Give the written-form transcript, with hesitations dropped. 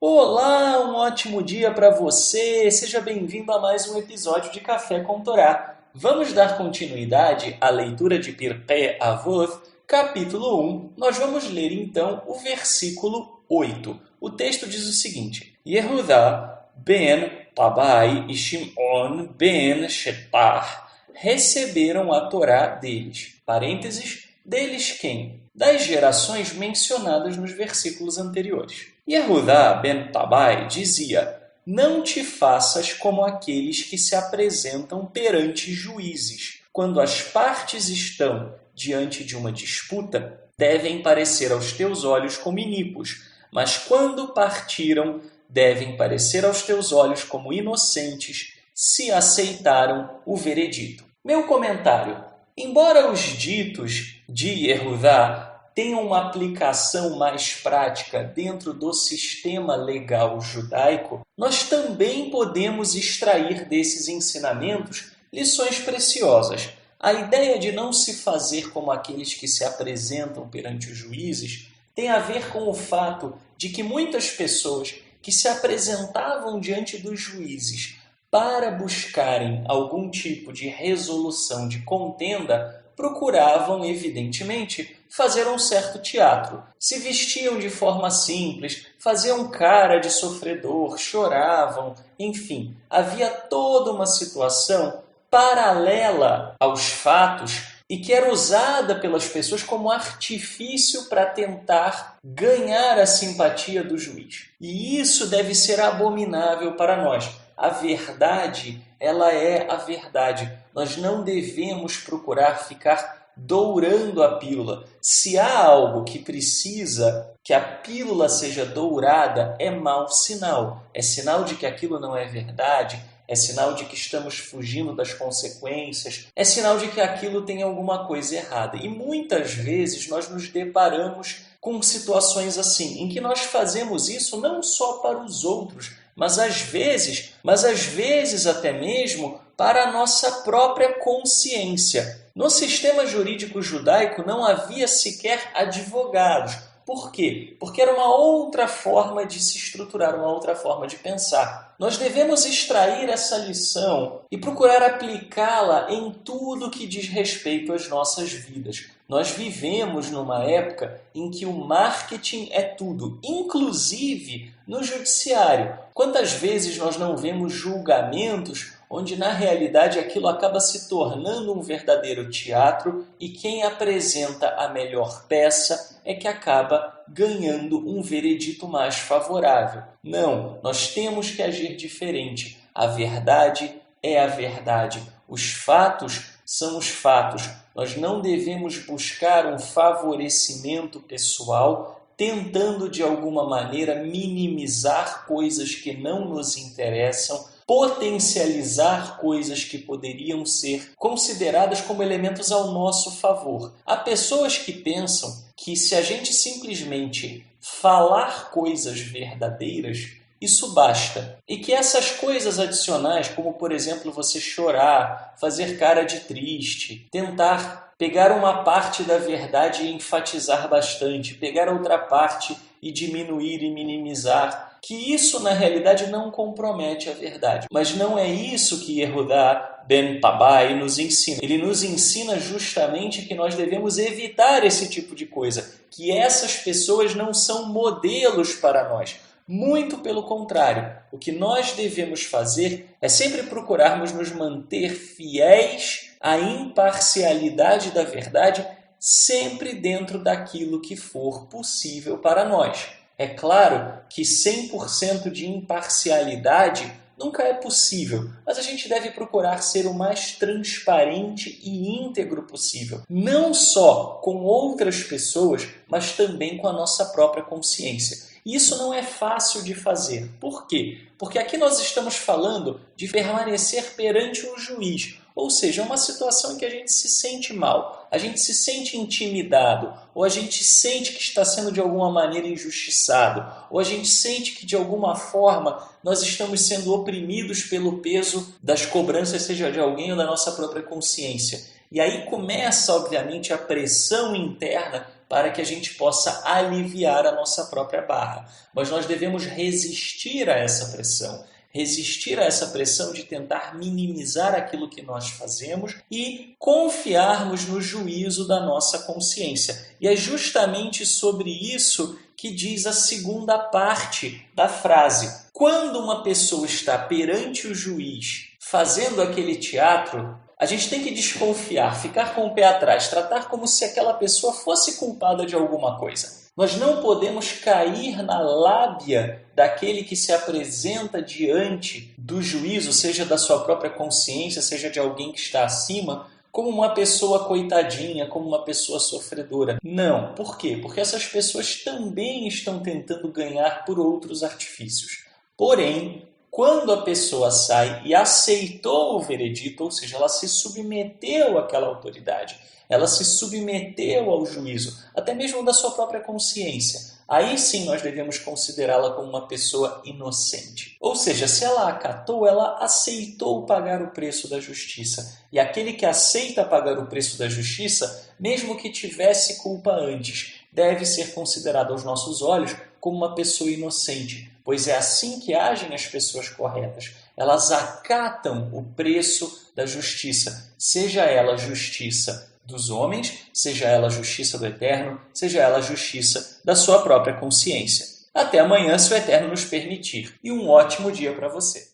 Olá, um ótimo dia para você! Seja bem-vindo a mais um episódio de Café com Torá. Vamos dar continuidade à leitura de Pirkei Avot, capítulo 1. Nós vamos ler então o versículo 8. O texto diz o seguinte: Yehudá ben Tabai e Shimon ben Shepar receberam a Torá deles. Parênteses, deles quem? Das gerações mencionadas nos versículos anteriores. Yehudá ben Tabai dizia: Não te faças como aqueles que se apresentam perante juízes. Quando as partes estão diante de uma disputa, devem parecer aos teus olhos como iníquos, mas quando partiram, devem parecer aos teus olhos como inocentes, se aceitaram o veredito. Meu comentário: embora os ditos de Yehudá tenham uma aplicação mais prática dentro do sistema legal judaico, nós também podemos extrair desses ensinamentos lições preciosas. A ideia de não se fazer como aqueles que se apresentam perante os juízes tem a ver com o fato de que muitas pessoas que se apresentavam diante dos juízes para buscarem algum tipo de resolução de contenda, procuravam, evidentemente, fazer um certo teatro. Se vestiam de forma simples, faziam cara de sofredor, choravam, enfim, havia toda uma situação paralela aos fatos e que era usada pelas pessoas como artifício para tentar ganhar a simpatia do juiz. E isso deve ser abominável para nós. A verdade, ela é a verdade. Nós não devemos procurar ficar dourando a pílula. Se há algo que precisa que a pílula seja dourada, é mau sinal. É sinal de que aquilo não é verdade, é sinal de que estamos fugindo das consequências, é sinal de que aquilo tem alguma coisa errada. E muitas vezes nós nos deparamos com situações assim, em que nós fazemos isso não só para os outros, mas às vezes até mesmo para a nossa própria consciência. No sistema jurídico judaico não havia sequer advogados. Por quê? Porque era uma outra forma de se estruturar, uma outra forma de pensar. Nós devemos extrair essa lição e procurar aplicá-la em tudo que diz respeito às nossas vidas. Nós vivemos numa época em que o marketing é tudo, inclusive no judiciário. Quantas vezes nós não vemos julgamentos onde na realidade aquilo acaba se tornando um verdadeiro teatro e quem apresenta a melhor peça é que acaba ganhando um veredito mais favorável. Não, nós temos que agir diferente. A verdade é a verdade. Os fatos são os fatos. Nós não devemos buscar um favorecimento pessoal tentando de alguma maneira minimizar coisas que não nos interessam, potencializar coisas que poderiam ser consideradas como elementos ao nosso favor. Há pessoas que pensam que se a gente simplesmente falar coisas verdadeiras, isso basta. E que essas coisas adicionais, como por exemplo você chorar, fazer cara de triste, tentar pegar uma parte da verdade e enfatizar bastante, pegar outra parte e diminuir e minimizar, que isso na realidade não compromete a verdade. Mas não é isso que Yehudá ben Tabai nos ensina. Ele nos ensina justamente que nós devemos evitar esse tipo de coisa, que essas pessoas não são modelos para nós. Muito pelo contrário, o que nós devemos fazer é sempre procurarmos nos manter fiéis à imparcialidade da verdade, sempre dentro daquilo que for possível para nós. É claro que 100% de imparcialidade nunca é possível, mas a gente deve procurar ser o mais transparente e íntegro possível, não só com outras pessoas, mas também com a nossa própria consciência. Isso não é fácil de fazer. Por quê? Porque aqui nós estamos falando de permanecer perante um juiz, ou seja, uma situação em que a gente se sente mal, a gente se sente intimidado, ou a gente sente que está sendo de alguma maneira injustiçado, ou a gente sente que de alguma forma nós estamos sendo oprimidos pelo peso das cobranças, seja de alguém ou da nossa própria consciência. E aí começa, obviamente, a pressão interna para que a gente possa aliviar a nossa própria barra. Mas nós devemos resistir a essa pressão. Resistir a essa pressão de tentar minimizar aquilo que nós fazemos e confiarmos no juízo da nossa consciência. E é justamente sobre isso que diz a segunda parte da frase. Quando uma pessoa está perante o juiz fazendo aquele teatro, a gente tem que desconfiar, ficar com o pé atrás, tratar como se aquela pessoa fosse culpada de alguma coisa. Nós não podemos cair na lábia daquele que se apresenta diante do juízo, seja da sua própria consciência, seja de alguém que está acima, como uma pessoa coitadinha, como uma pessoa sofredora. Não. Por quê? Porque essas pessoas também estão tentando ganhar por outros artifícios. Porém, quando a pessoa sai e aceitou o veredito, ou seja, ela se submeteu àquela autoridade, ela se submeteu ao juízo, até mesmo da sua própria consciência, aí sim nós devemos considerá-la como uma pessoa inocente. Ou seja, se ela acatou, ela aceitou pagar o preço da justiça. E aquele que aceita pagar o preço da justiça, mesmo que tivesse culpa antes, deve ser considerado aos nossos olhos como uma pessoa inocente, pois é assim que agem as pessoas corretas. Elas acatam o preço da justiça, seja ela justiça dos homens, seja ela justiça do Eterno, seja ela justiça da sua própria consciência. Até amanhã, se o Eterno nos permitir. E um ótimo dia para você.